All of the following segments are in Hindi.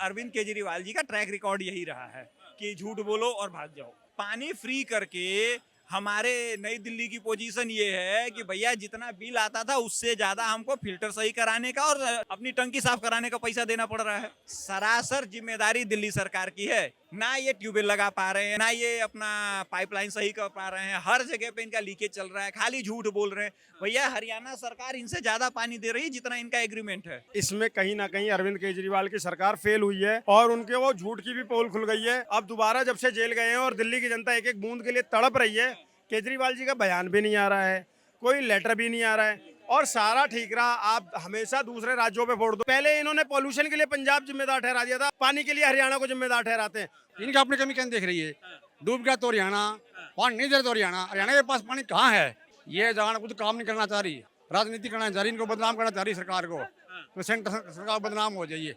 अरविंद केजरीवाल जी का ट्रैक रिकॉर्ड यही रहा है कि झूठ बोलो और भाग जाओ। पानी फ्री करके हमारे नई दिल्ली की पोजीशन ये है कि भैया जितना बिल आता था उससे ज्यादा हमको फिल्टर सही कराने का और अपनी टंकी साफ कराने का पैसा देना पड़ रहा है। सरासर जिम्मेदारी दिल्ली सरकार की है। ना ये ट्यूबवेल लगा पा रहे हैं, ना ये अपना पाइपलाइन सही कर पा रहे हैं। हर जगह पे इनका लीकेज चल रहा है, खाली झूठ बोल रहे हैं। भैया हरियाणा सरकार इनसे ज्यादा पानी दे रही है जितना इनका एग्रीमेंट है। इसमें कहीं ना कहीं अरविंद केजरीवाल की सरकार फेल हुई है और उनके वो झूठ की भी पोल खुल गई है। अब दोबारा जब से जेल गए हैं और दिल्ली की जनता एक एक बूंद के लिए तड़प रही है, केजरीवाल जी का बयान भी नहीं आ रहा है, कोई लेटर भी नहीं आ रहा है और सारा ठीक रहा। आप हमेशा दूसरे राज्यों पे फोड़ दो। पहले इन्होंने पॉल्यूशन के लिए पंजाब जिम्मेदार ठहरा दिया था, पानी के लिए हरियाणा को जिम्मेदार ठहराते हैं। इनका अपनी कमी क्या दिख रही है? डूब गया तो हरियाणा, पानी नहीं दे तो हरियाणा। हरियाणा के पास पानी कहाँ है? ये जान कुछ काम नहीं करना चाह रही, राजनीति करना चाह रही, इनको बदनाम करना चाह रही सरकार को, तो सेंटर सरकार बदनाम हो जाइए।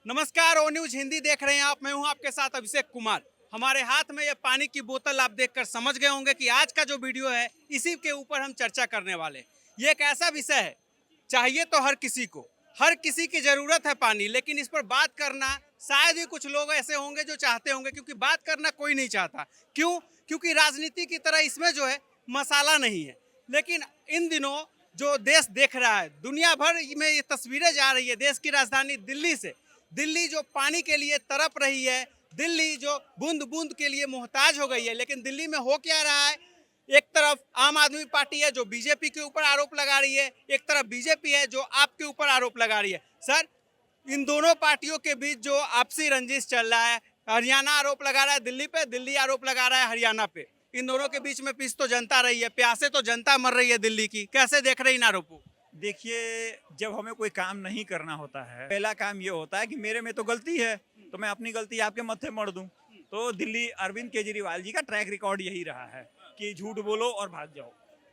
नमस्कार, ओ न्यूज हिंदी देख रहे हैं आप। मैं हूं आपके साथ अभिषेक कुमार। हमारे हाथ में ये पानी की बोतल आप देखकर समझ गए होंगे कि आज का जो वीडियो है इसी के ऊपर हम चर्चा करने वाले। ये एक ऐसा विषय है, चाहिए तो हर किसी को, हर किसी की जरूरत है पानी, लेकिन इस पर बात करना शायद ही कुछ लोग ऐसे होंगे जो चाहते होंगे, क्योंकि बात करना कोई नहीं चाहता। क्यों? क्योंकि राजनीति की तरह इसमें जो है मसाला नहीं है। लेकिन इन दिनों जो देश देख रहा है, दुनिया भर में ये तस्वीरें जा रही है देश की राजधानी दिल्ली से। दिल्ली जो पानी के लिए तड़प रही है, दिल्ली जो बूंद बूंद के लिए मोहताज हो गई है। लेकिन दिल्ली में हो क्या रहा है? एक तरफ आम आदमी पार्टी है जो बीजेपी के ऊपर आरोप लगा रही है, एक तरफ बीजेपी है जो आपके ऊपर आरोप लगा रही है। सर, इन दोनों पार्टियों के बीच जो आपसी रंजिश चल रहा है, हरियाणा आरोप लगा रहा है दिल्ली पे, दिल्ली आरोप लगा रहा है हरियाणा पे। इन दोनों के बीच में पिस तो जनता रही है, प्यासे तो जनता मर रही है दिल्ली की। कैसे देख रहे हैं इन आरोपों? देखिए, जब हमें कोई काम नहीं करना होता है, पहला काम ये होता है कि मेरे में तो गलती है तो मैं अपनी गलती आपके मत्थे मढ़ दूं। तो दिल्ली अरविंद केजरीवाल जी का ट्रैक रिकॉर्ड यही रहा है कि झूठ बोलो और भाग जाओ।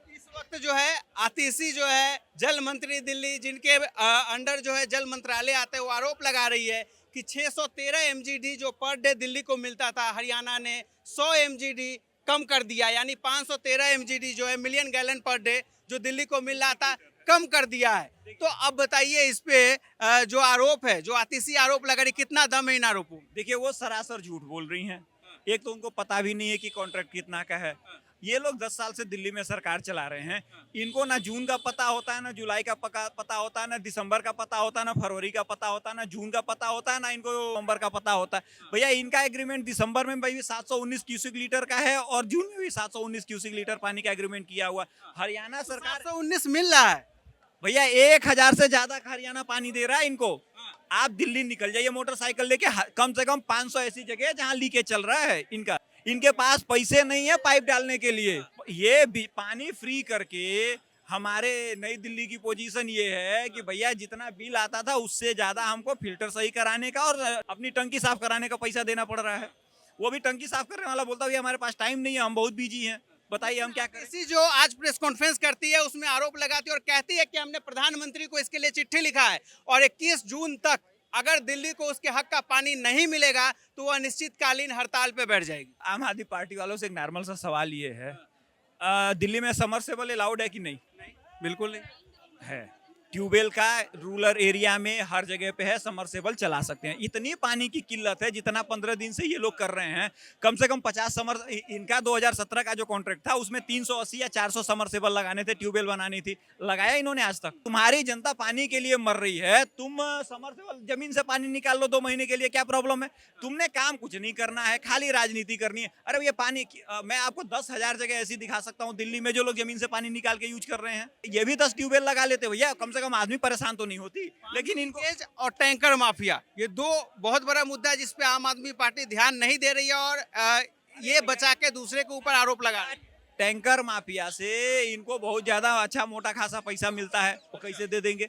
इस वक्त जो है आतिशी जो है जल मंत्री दिल्ली, जिनके अंडर जो है जल मंत्रालय आता है, वो आरोप लगा रही है कि 613 एमजीडी जो पर डे दिल्ली को मिलता था, हरियाणा ने 100 एमजीडी कम कर दिया। यानी 513 एमजीडी जो है मिलियन गैलन पर डे जो दिल्ली को मिल रहा था, कम कर दिया है। तो अब बताइए इस पे जो आरोप है, जो आतिशी आरोप लगा रही, कितना दम है इन आरोपों में? देखिए, वो सरासर झूठ बोल रही हैं। एक तो उनको पता भी नहीं है कि कॉन्ट्रैक्ट कितना का है। ये लोग 10 साल से दिल्ली में सरकार चला रहे हैं। इनको ना जून का पता होता है, ना जुलाई का पता होता है, ना दिसंबर का पता होता है, ना फरवरी का पता होता है, ना जून का पता होता है, ना इनको नवंबर का पता होता है। भैया इनका एग्रीमेंट दिसंबर में भाई 719 क्यूसिक लीटर का है और जून में भी 719 क्यूसिक लीटर पानी का एग्रीमेंट किया हुआ। हरियाणा सरकार 719 मिल रहा है भैया 1000 से ज्यादा का हरियाणा पानी दे रहा है इनको। आप दिल्ली निकल जाइए मोटरसाइकिल लेके, कम से कम 500 ऐसी जगह है जहां लीकेज चल रहा है इनका। इनके पास पैसे नहीं है पाइप डालने के लिए। ये पानी फ्री करके हमारे नई दिल्ली की पोजीशन ये है कि भैया जितना बिल आता था उससे ज्यादा हमको फिल्टर सही कराने का और अपनी टंकी साफ कराने का पैसा देना पड़ रहा है। वो भी टंकी साफ करने वाला बोलता है हमारे पास टाइम नहीं है, हम बहुत बिजी हैं, बताइए हम क्या करें। इसी जो आज प्रेस कॉन्फ्रेंस करती है उसमें आरोप लगाती है और कहती है कि हमने प्रधानमंत्री को इसके लिए चिट्ठी लिखा है और 21 जून तक अगर दिल्ली को उसके हक का पानी नहीं मिलेगा तो वह अनिश्चितकालीन हड़ताल पे बैठ जाएगी। आम आदमी पार्टी वालों से एक नॉर्मल सा सवाल ये है, दिल्ली में समरसेबल अलाउड है कि नहीं? बिल्कुल नहीं है। ट्यूबवेल का रूरल एरिया में हर जगह पे है, समरसेबल चला सकते हैं। इतनी पानी की किल्लत है जितना 15 दिन से ये लोग कर रहे हैं। कम से कम 50 इनका 2017 का जो कॉन्ट्रैक्ट था उसमें 380 या 400 समरसेबल लगाने थे, ट्यूबवेल बनानी थी, लगाया इन्होंने आज तक? तुम्हारी जनता पानी के लिए मर रही है, तुम समरसेबल जमीन से पानी निकाल लो 2 महीने के लिए, क्या प्रॉब्लम है? तुमने काम कुछ नहीं करना है, खाली राजनीति करनी है। अरे ये पानी मैं आपको 10,000 जगह ऐसी दिखा सकता हूँ दिल्ली में जो लोग जमीन से पानी निकाल के यूज कर रहे हैं। ये भी 10 ट्यूबवेल लगा लेते भैया, कम से कम आदमी परेशान तो नहीं होती। लेकिन इनको और टैंकर माफिया, ये दो बहुत बड़ा मुद्दा है जिसपे आम आदमी पार्टी ध्यान नहीं दे रही है और ये बचा के दूसरे के ऊपर आरोप लगा रही है। टैंकर माफिया से इनको बहुत ज्यादा अच्छा मोटा खासा पैसा मिलता है, वो कैसे दे देंगे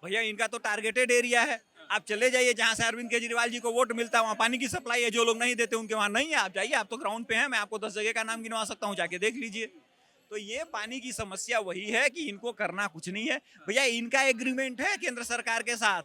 भैया? इनका तो टारगेटेड एरिया है। आप चले जाइए जहां से अरविंद केजरीवाल जी को वोट मिलता है, वहां पानी की सप्लाई है। जो लोग नहीं देते उनके वहां नहीं है। आप जाइए, आप तो ग्राउंड पे हैं, मैं आपको 10 जगह का नाम गिनवा सकता हूँ, जाके देख लीजिए। तो ये पानी की समस्या वही है कि इनको करना कुछ नहीं है भैया। इनका एग्रीमेंट है केंद्र सरकार के साथ,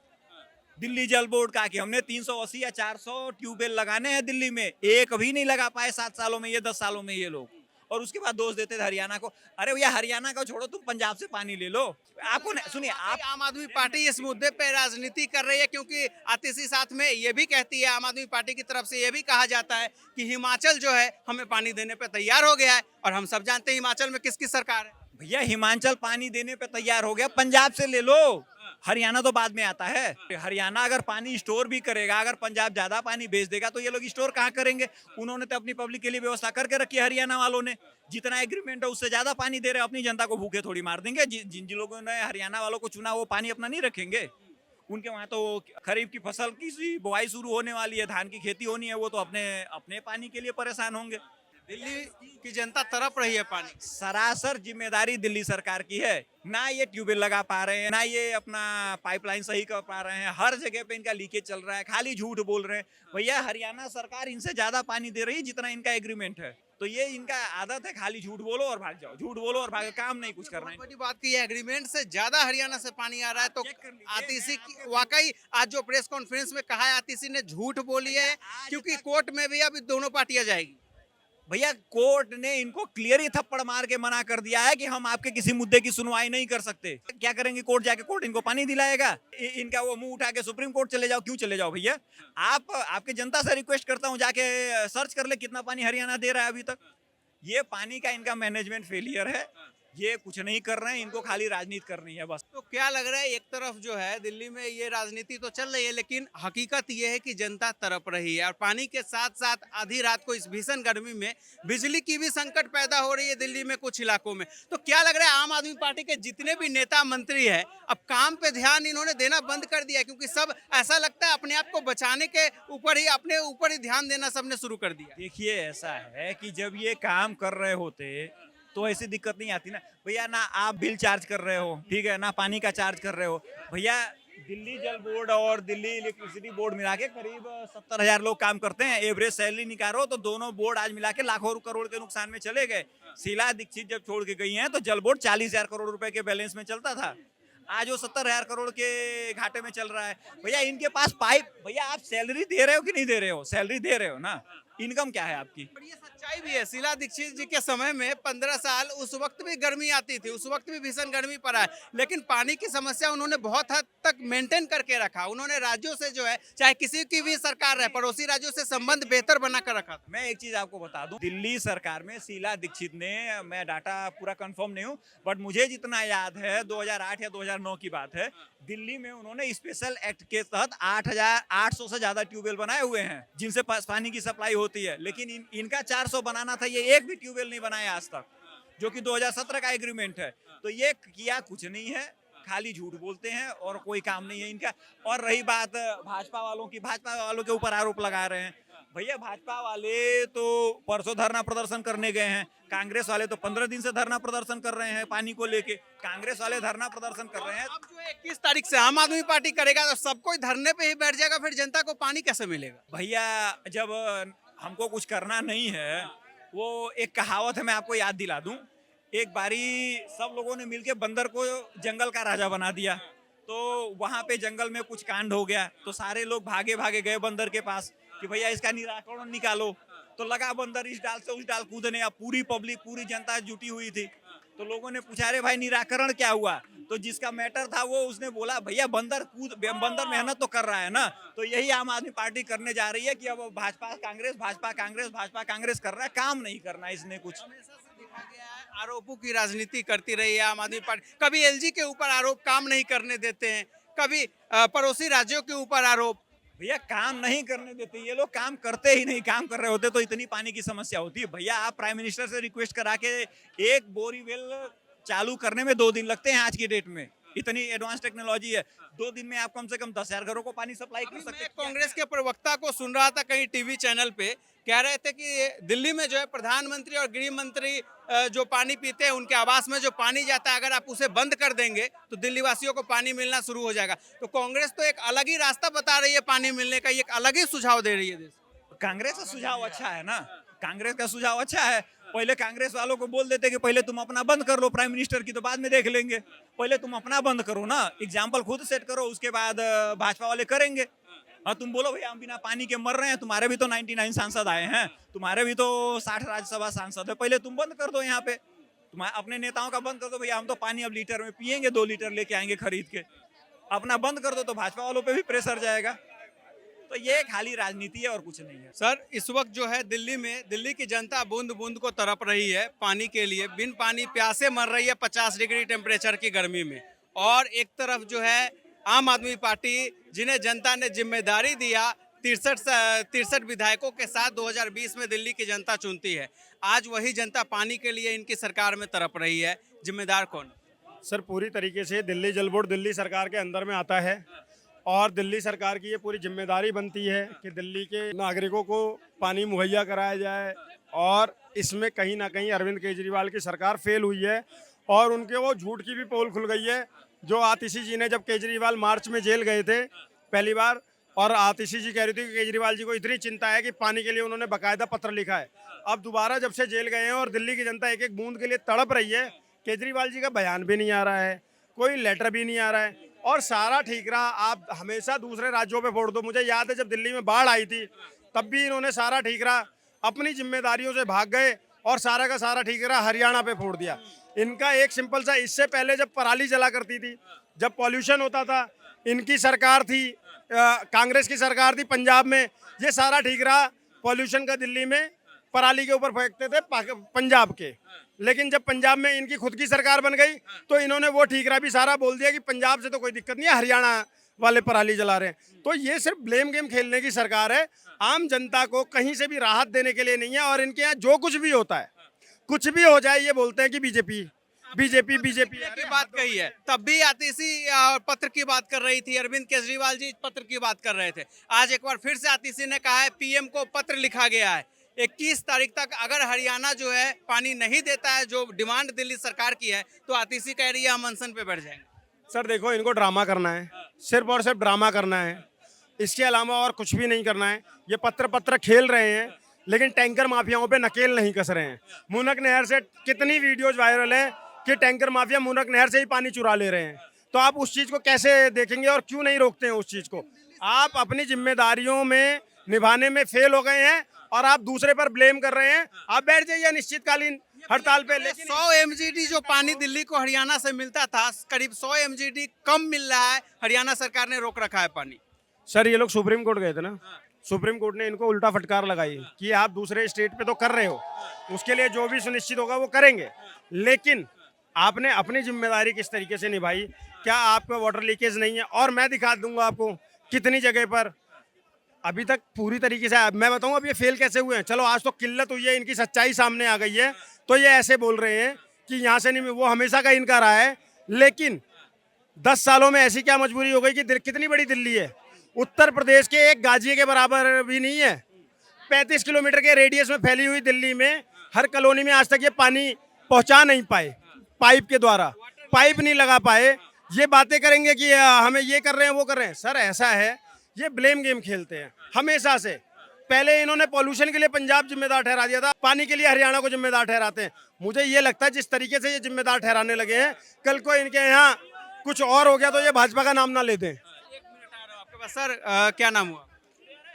दिल्ली जल बोर्ड का, कि हमने 380 या 400 ट्यूबवेल लगाने हैं दिल्ली में। एक भी नहीं लगा पाए 7 सालों में, ये 10 सालों में ये लोग। और उसके बाद दोष देते थे हरियाणा को। अरे भैया हरियाणा को छोड़ो, तुम पंजाब से पानी ले लो। आपको सुनिए, आप आम आदमी पार्टी इस मुद्दे पे राजनीति कर रही है, क्योंकि आतिशी साथ में ये भी कहती है, आम आदमी पार्टी की तरफ से ये भी कहा जाता है कि हिमाचल जो है हमें पानी देने पे तैयार हो गया है, और हम सब जानते हैं हिमाचल में किसकी सरकार है। भैया हिमाचल पानी देने पे तैयार हो गया, पंजाब से ले लो, हरियाणा तो बाद में आता है। हरियाणा अगर पानी स्टोर भी करेगा, अगर पंजाब ज्यादा पानी बेच देगा तो ये लोग स्टोर कहाँ करेंगे? उन्होंने तो अपनी पब्लिक के लिए व्यवस्था करके रखी है हरियाणा वालों ने। जितना एग्रीमेंट है उससे ज्यादा पानी दे रहे हैं, अपनी जनता को भूखे थोड़ी मार देंगे। जिन जिन लोगों ने हरियाणा वालों को चुना वो पानी अपना नहीं रखेंगे। उनके वहां तो खरीफ की फसल की बुआई शुरू होने वाली है, धान की खेती होनी है, वो तो अपने अपने पानी के लिए परेशान होंगे। दिल्ली की जनता तरफ रही है पानी। सरासर जिम्मेदारी दिल्ली सरकार की है। ना ये ट्यूबवेल लगा पा रहे हैं, ना ये अपना पाइपलाइन सही कर पा रहे हैं, हर जगह पे इनका लीकेज चल रहा है, खाली झूठ बोल रहे हैं। भैया हरियाणा सरकार इनसे ज्यादा पानी दे रही है जितना इनका एग्रीमेंट है। तो ये इनका आदत है, खाली झूठ बोलो और भाग जाओ, झूठ बोलो और भाग, काम नहीं कुछ करना है। बड़ी बात की है, एग्रीमेंट से ज्यादा हरियाणा से पानी आ रहा है। तो चेक कर लीजिए। आतिशी वाकई आज जो प्रेस कॉन्फ्रेंस में कहा है, आतिशी ने झूठ बोली है, क्योंकि कोर्ट में भी अब दोनों पार्टियां जाएगी। भैया कोर्ट ने इनको क्लियर ही थप्पड़ मार के मना कर दिया है कि हम आपके किसी मुद्दे की सुनवाई नहीं कर सकते। क्या करेंगे कोर्ट जाके? कोर्ट इनको पानी दिलाएगा? इनका वो मुंह उठा के सुप्रीम कोर्ट चले जाओ। क्यों चले जाओ भैया? आप आपके जनता से रिक्वेस्ट करता हूँ, जाके सर्च कर ले कितना पानी हरियाणा दे रहा है अभी तक। ये पानी का इनका मैनेजमेंट फेलियर है, ये कुछ नहीं कर रहे हैं, इनको खाली राजनीति करनी है बस। तो क्या लग रहा है, एक तरफ जो है दिल्ली में ये राजनीति तो चल रही है, लेकिन हकीकत ये है कि जनता तड़प रही है, और पानी के साथ साथ आधी रात को इस भीषण गर्मी में बिजली की भी संकट पैदा हो रही है दिल्ली में कुछ इलाकों में। तो क्या लग रहा है, आम आदमी पार्टी के जितने भी नेता मंत्री हैं अब काम पे ध्यान इन्होंने देना बंद कर दिया है, क्योंकि सब ऐसा लगता है अपने आप को बचाने के ऊपर ही, अपने ऊपर ही ध्यान देना सबने शुरू कर दिया। देखिए ऐसा है कि जब ये काम कर रहे होते तो ऐसी दिक्कत नहीं आती ना भैया। ना आप बिल चार्ज कर रहे हो, ठीक है, ना पानी का चार्ज कर रहे हो भैया। दिल्ली जल बोर्ड और दिल्ली इलेक्ट्रिसिटी बोर्ड मिला के करीब 70,000 लोग काम करते हैं। एवरेज सैलरी निकालो तो दोनों बोर्ड आज मिला के लाखों करोड़ के नुकसान में चले गए। शीला दीक्षित जब छोड़ के गई हैं तो जल बोर्ड 40,000 करोड़ रुपए के बैलेंस में चलता था, आज वो 70,000 करोड़ के घाटे में चल रहा है। भैया इनके पास पाइप, भैया आप सैलरी दे रहे हो कि नहीं दे रहे हो? सैलरी दे रहे हो ना, इनकम क्या है आपकी? पर ये सच्चाई भी है, शीला दीक्षित जी के समय में 15 साल उस वक्त भी गर्मी आती थी, उस वक्त भी भीषण गर्मी पड़ा है, लेकिन पानी की समस्या उन्होंने बहुत हद तक मेंटेन करके रखा। उन्होंने राज्यों से जो है, चाहे किसी की भी सरकार रहे, पड़ोसी राज्यों से संबंध बेहतर बना कर रखा था। मैं एक चीज आपको बता दूं, दिल्ली सरकार में शीला दीक्षित ने, मैं डाटा पूरा कंफर्म नहीं हूं, बट मुझे जितना याद है 2008 या 2009 की बात है, दिल्ली में उन्होंने स्पेशल एक्ट के तहत 8,800 से ज्यादा ट्यूबवेल बनाए हुए हैं जिनसे पानी की सप्लाई होती है। लेकिन इनका 400 बनाना था, ये एक भी ट्यूबवेल नहीं बनाया आज तक, जो कि 2017 का एग्रीमेंट है। तो ये किया कुछ नहीं है, खाली झूठ बोलते हैं और कोई काम नहीं है इनका। और रही बात भाजपा वालों की, भाजपा वालों के ऊपर आरोप लगा रहे हैं। भैया भाजपा वाले तो परसों धरना प्रदर्शन करने गए हैं, कांग्रेस वाले तो 15 दिन से धरना प्रदर्शन कर रहे हैं पानी को लेके। कांग्रेस वाले धरना प्रदर्शन कर रहे हैं। अब जो 21 तारीख से आम आदमी पार्टी करेगा तो सब कोई धरने पे ही बैठ जाएगा, फिर जनता को पानी कैसे मिलेगा? भैया जब हमको कुछ करना नहीं है, वो एक कहावत है, मैं आपको याद दिला दूं। एक बारी सब लोगों ने मिलके बंदर को जंगल का राजा बना दिया, तो वहां पे जंगल में कुछ कांड हो गया, तो सारे लोग भागे भागे गए बंदर के पास कि भैया इसका निराकरण निकालो। तो लगा बंदर इस डाल से उस डाल कूदने, अब पूरी पब्लिक, पूरी जनता जुटी हुई थी। तो लोगों ने पूछा, अरे भाई निराकरण क्या हुआ? तो जिसका मैटर था वो उसने बोला, भैया बंदर मेहनत तो कर रहा है ना। तो यही आम आदमी पार्टी करने जा रही है कि अब भाजपा कांग्रेस कर रहा है, काम नहीं करना है इसने कुछ। हमेशा से देखा गया है, आरोपों की राजनीति करती रही है आम आदमी पार्टी। कभी एलजी के ऊपर आरोप, काम नहीं करने देते हैं, कभी पड़ोसी राज्यों के ऊपर आरोप। भैया काम नहीं करने देते, ये लोग काम करते ही नहीं। काम कर रहे होते तो इतनी पानी की समस्या होती है? भैया आप प्राइम मिनिस्टर से रिक्वेस्ट करा के एक बोरीवेल चालू करने में 2 दिन लगते हैं आज की डेट में, इतनी एडवांस टेक्नोलॉजी है। 2 दिन में आप कम से कम 10,000 घरों को पानी सप्लाई कर सकते हैं। कांग्रेस के प्रवक्ता को सुन रहा था कहीं टीवी चैनल पे, कह रहे थे कि दिल्ली में जो है प्रधानमंत्री और गृह मंत्री जो पानी पीते हैं उनके आवास में जो पानी जाता है, अगर आप उसे बंद कर देंगे तो दिल्ली वासियों को पानी मिलना शुरू हो जाएगा। तो कांग्रेस तो एक अलग ही रास्ता बता रही है पानी मिलने का, एक अलग ही सुझाव दे रही है देश। कांग्रेस का सुझाव अच्छा है ना, कांग्रेस का सुझाव अच्छा है। पहले कांग्रेस वालों को बोल देते कि पहले तुम अपना बंद कर लो, प्राइम मिनिस्टर की तो बाद में देख लेंगे, पहले तुम अपना बंद करो ना, एग्जाम्पल खुद सेट करो, उसके बाद भाजपा वाले करेंगे। हाँ, तुम बोलो भैया हम बिना पानी के मर रहे हैं, तुम्हारे भी तो 99 सांसद आए हैं, तुम्हारे भी तो 60 राज्यसभा सांसद है, पहले तुम बंद कर दो यहाँ पे, तुम अपने नेताओं का बंद कर दो भैया, हम तो पानी अब लीटर में पियेंगे, 2 लीटर लेके आएंगे खरीद के, अपना बंद कर दो तो भाजपा वालों पे भी प्रेशर जाएगा। तो ये खाली राजनीति है और कुछ नहीं है। सर इस वक्त जो है दिल्ली में, दिल्ली की जनता बूंद बूंद को तड़प रही है पानी के लिए, बिन पानी प्यासे मर रही है 50 डिग्री टेम्परेचर की गर्मी में। और एक तरफ जो है आम आदमी पार्टी, जिन्हें जनता ने जिम्मेदारी दिया 63 विधायकों के साथ 2020 में दिल्ली की जनता चुनती है, आज वही जनता पानी के लिए इनकी सरकार में तड़प रही है। जिम्मेदार कौन? सर पूरी तरीके से दिल्ली जल बोर्ड दिल्ली सरकार के अंदर में आता है और दिल्ली सरकार की ये पूरी जिम्मेदारी बनती है कि दिल्ली के नागरिकों को पानी मुहैया कराया जाए। और इसमें कहीं ना कहीं अरविंद केजरीवाल की सरकार फेल हुई है और उनके वो झूठ की भी पोल खुल गई है। जो आतिशी जी ने, जब केजरीवाल मार्च में जेल गए थे पहली बार, और आतिशी जी कह रही थी कि केजरीवाल जी को इतनी चिंता है कि पानी के लिए उन्होंने बाकायदा पत्र लिखा है। अब दोबारा जब से जेल गए हैं और दिल्ली की जनता एक एक बूंद के लिए तड़प रही है, केजरीवाल जी का बयान भी नहीं आ रहा है, कोई लेटर भी नहीं आ रहा है और सारा ठीक रहा। आप हमेशा दूसरे राज्यों पे फोड़ दो। मुझे याद है जब दिल्ली में बाढ़ आई थी तब भी इन्होंने सारा ठीक रहा, अपनी जिम्मेदारियों से भाग गए और सारा का सारा ठीक रहा हरियाणा पे फोड़ दिया। इनका एक सिंपल सा, इससे पहले जब पराली जला करती थी, जब पॉल्यूशन होता था, इनकी सरकार थी, कांग्रेस की सरकार थी पंजाब में, ये सारा ठीक रहा। पॉल्यूशन का दिल्ली में पराली के ऊपर फेंकते थे पंजाब के, लेकिन जब पंजाब में इनकी खुद की सरकार बन गई तो इन्होंने वो ठीकरा भी सारा बोल दिया कि पंजाब से तो कोई दिक्कत नहीं है, हरियाणा वाले पराली जला रहे हैं। तो ये सिर्फ ब्लेम गेम खेलने की सरकार है, आम जनता को कहीं से भी राहत देने के लिए नहीं है। और इनके यहाँ जो कुछ भी होता है, कुछ भी हो जाए, ये बोलते हैं कि बीजेपी बीजेपी बीजेपी की बात कही है। तब भी आतिशी पत्र की बात कर रही थी, अरविंद केजरीवाल जी पत्र की बात कर रहे थे। आज एक बार फिर से आतिशी ने कहा है पीएम को पत्र लिखा गया है 21 तारीख तक अगर हरियाणा जो है पानी नहीं देता है, जो डिमांड दिल्ली सरकार की है, तो आतिशी कह रही है हम अनशन पे बैठ जाएंगे। सर देखो, इनको ड्रामा करना है, सिर्फ और सिर्फ ड्रामा करना है, इसके अलावा और कुछ भी नहीं करना है। ये पत्र खेल रहे हैं लेकिन टैंकर माफियाओं पे नकेल नहीं कस रहे हैं। मुनक नहर से कितनी वीडियोज वायरल है कि टैंकर माफिया मुनक नहर से ही पानी चुरा ले रहे हैं। तो आप उस चीज़ को कैसे देखेंगे और क्यों नहीं रोकते हैं उस चीज़ को? आप अपनी जिम्मेदारियों में निभाने में फेल हो गए हैं और आप दूसरे पर ब्लेम कर रहे हैं। आप बैठ जाइए अनिश्चितकालीन हड़ताल पे। लेकिन 100 MGD जो पानी दिल्ली को हरियाणा से मिलता था, करीब 100 MGD कम मिल रहा है, हरियाणा सरकार ने रोक रखा है पानी। सर ये लोग सुप्रीम कोर्ट गए थे ना, सुप्रीम कोर्ट ने इनको उल्टा फटकार लगाई कि आप दूसरे स्टेट पे तो कर रहे हो, उसके लिए जो भी सुनिश्चित होगा वो करेंगे, लेकिन आपने अपनी जिम्मेदारी किस तरीके से निभाई? क्या आपका वाटर लीकेज नहीं है? और मैं दिखा दूंगा आपको कितनी जगह पर अभी तक पूरी तरीके से। मैं बताऊं अब ये फेल कैसे हुए हैं। चलो आज तो किल्लत हुई है, इनकी सच्चाई सामने आ गई है, तो ये ऐसे बोल रहे हैं कि यहाँ से नहीं, वो हमेशा का इनका रहा है। लेकिन 10 सालों में ऐसी क्या मजबूरी हो गई कि कितनी बड़ी दिल्ली है, उत्तर प्रदेश के एक गाजिए के बराबर भी नहीं है। 35 किलोमीटर के रेडियस में फैली हुई दिल्ली में हर कॉलोनी में आज तक ये पानी पहुंचा नहीं पाए, पाइप के द्वारा पाइप नहीं लगा पाए। ये बातें करेंगे कि हमें ये कर रहे हैं वो कर रहे हैं। सर ऐसा है, ये ब्लेम गेम खेलते हैं हमेशा से। पहले इन्होंने पॉल्यूशन के लिए पंजाब जिम्मेदार ठहरा दिया था, पानी के लिए हरियाणा को जिम्मेदार ठहराते हैं। मुझे ये लगता है जिस तरीके से ये जिम्मेदार ठहराने लगे हैं, कल को इनके यहाँ कुछ और हो गया तो ये भाजपा का नाम ना ले दें। सर क्या नाम हुआ?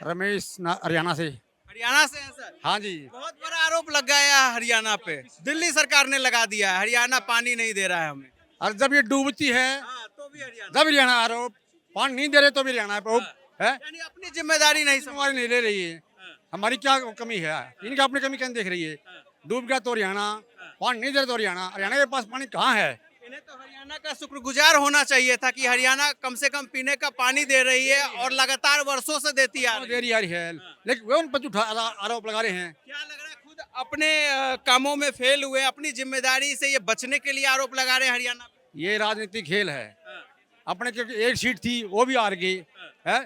रमेश हरियाणा से। हरियाणा से हैं सर? हाँ जी। बहुत बड़ा आरोप लग गया है हरियाणा पे, दिल्ली सरकार ने लगा दिया है हरियाणा पानी नहीं दे रहा है हमें। और जब ये डूबती है तो भी जब हरियाणा आरोप, पानी नहीं दे रहे तो भी हरियाणा है, यानी अपनी जिम्मेदारी नहीं हमारी नहीं ले रही है। हमारी क्या कमी है? इनकी अपनी कमी क्या देख रही है? डूब गया तो हरियाणा, पानी नहीं दे रहे तो हरियाणा, हरियाणा के पास पानी कहाँ है? इन्हें तो हरियाणा का शुक्रगुजार होना चाहिए था कि हरियाणा कम से कम पीने का पानी दे रही है और लगातार वर्षों से देती आ रही है, लेकिन वे उन पर झूठा आरोप लगा रहे हैं। क्या लग रहा है खुद अपने कामों में फेल हुए, अपनी जिम्मेदारी से ये बचने के लिए आरोप लगा रहे हैं हरियाणा पे? ये राजनीतिक खेल है। अपने क्योंकि एक सीट थी वो भी हार गई है,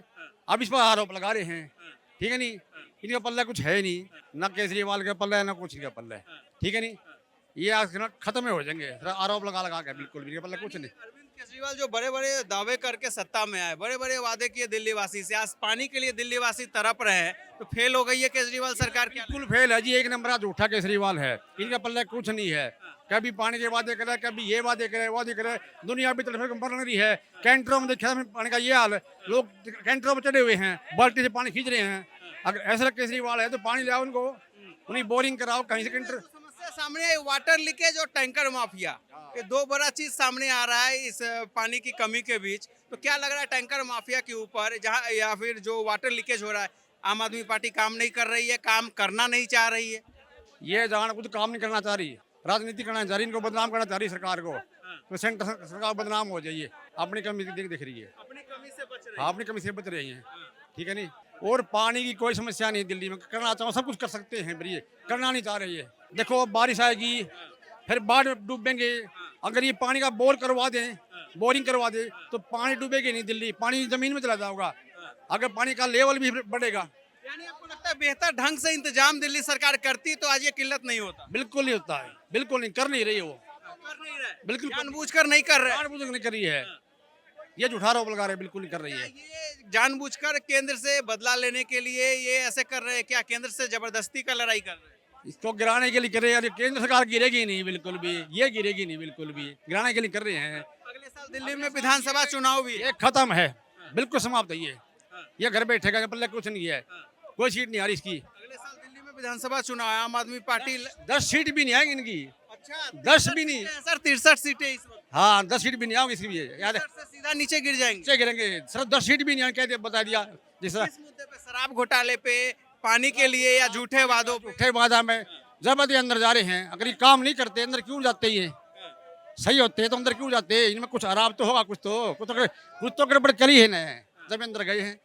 अब इस पर आरोप लगा रहे हैं। ठीक है नहीं, इनका पल्ला कुछ है नहीं, ना केजरीवाल का पल्ला है ना कुछ का पल्ला है। ठीक है नहीं, ये आज खत्म हो जाएंगे आरोप लगा लगा के। बिल्कुल भी पल्ला कुछ नहीं। अरविंद केजरीवाल जो बड़े बड़े दावे करके सत्ता में आए, बड़े बड़े वादे किए दिल्ली वासी से, आज पानी के लिए दिल्ली वासी तड़प रहे हैं, तो फेल हो गई है केजरीवाल सरकार। बिल्कुल फेल है जी, एक नंबर झूठा केजरीवाल है, इनका पल्ला कुछ नहीं है। कभी पानी के वादे करे, कभी ये वादे करे, वादे करे। दुनिया भी तरफ मर रही है। कैंटरों में देखा पानी का ये हाल है, लोग कैंटरों में चढ़े हुए हैं, बाल्टी से पानी खींच रहे हैं। अगर ऐसा केजरीवाल है तो पानी लाओ उनको, उन्हें बोरिंग कराओ कहीं से कैंटर। समस्या सामने आई, वाटर लीकेज और टैंकर माफिया, ये दो बड़ा चीज सामने आ रहा है इस पानी की कमी के बीच। तो क्या लग रहा है टैंकर माफिया के ऊपर जहाँ या फिर जो वाटर लीकेज हो रहा है, आम आदमी पार्टी काम नहीं कर रही है, काम करना नहीं चाह रही है? ये जान कुछ काम नहीं करना चाह रही, राजनीति करना चाह रही, इनको बदनाम करना चाह रही सरकार को। तो सेंटर सरकार बदनाम हो जाइए, अपनी कमी दिख रही है। अपनी कमी से बच रही हाँ, अपनी कमी से बच रही हैं, ठीक है नहीं। और पानी की कोई समस्या नहीं दिल्ली में, करना चाहो सब कुछ कर सकते हैं, पर ये करना नहीं चाह रही है। देखो बारिश आएगी, फिर बाढ़ में डूबेंगे। अगर ये पानी का बोर करवा दें, बोरिंग करवा दे, तो पानी डूबेगी नहीं दिल्ली, पानी जमीन में चला जाएगा। अगर पानी का लेवल भी बढ़ेगा। यानी आपको लगता है बेहतर ढंग से इंतजाम दिल्ली सरकार करती तो आज ये किल्लत नहीं होता? बिल्कुल नहीं होता है, बिल्कुल नहीं, कर नहीं रही है वो, कर नहीं रहे, बिल्कुल जानबूझकर नहीं कर रहे। जानबूझकर नहीं कर रही है। ये झूठा आरोप लगा रहे, बिल्कुल नहीं कर रही है। ये जानबूझकर केंद्र से बदला लेने के लिए ये ऐसे कर रहे हैं क्या? केंद्र से जबरदस्ती का लड़ाई कर रहे हैं? इसको गिराने के लिए कर रहे हैं। अरे केंद्र सरकार गिरेगी नहीं बिल्कुल भी, ये गिरेगी नहीं बिल्कुल भी, गिराने के लिए कर रहे हैं। अगले साल दिल्ली में विधानसभा चुनाव भी है। ये खत्म है, बिल्कुल समाप्त है ये घर बैठेगा, पल्ले कुछ नहीं है, कोई सीट नहीं आ रही इसकी। अगले साल दिल्ली में विधानसभा चुनाव है, आम आदमी पार्टी 10 सीट भी नहीं आएगी इनकी। अच्छा 10 भी नहीं। सर 63 सीटें इस वक्त, हाँ 10 सीट भी नहीं आएगी इसकी भी, याद है। 63 से सीधा नीचे गिर जाएंगे। नीचे गिरेंगे सर, 10 सीट भी नहीं आएगी, कह दिया, बता दिया। जैसा इस मुद्दे पे शराब घोटाले पे, पानी के लिए या झूठे वादों पे? उठे वादा में जबरदस्ती अंदर जा रहे हैं। अगर ये काम नहीं करते अंदर क्यों जाते ये? सही होते हैं तो अंदर क्यों जाते? इनमें कुछ आराम तो होगा, कुछ तो गड़बड़ करी है ना, जब अंदर गए हैं।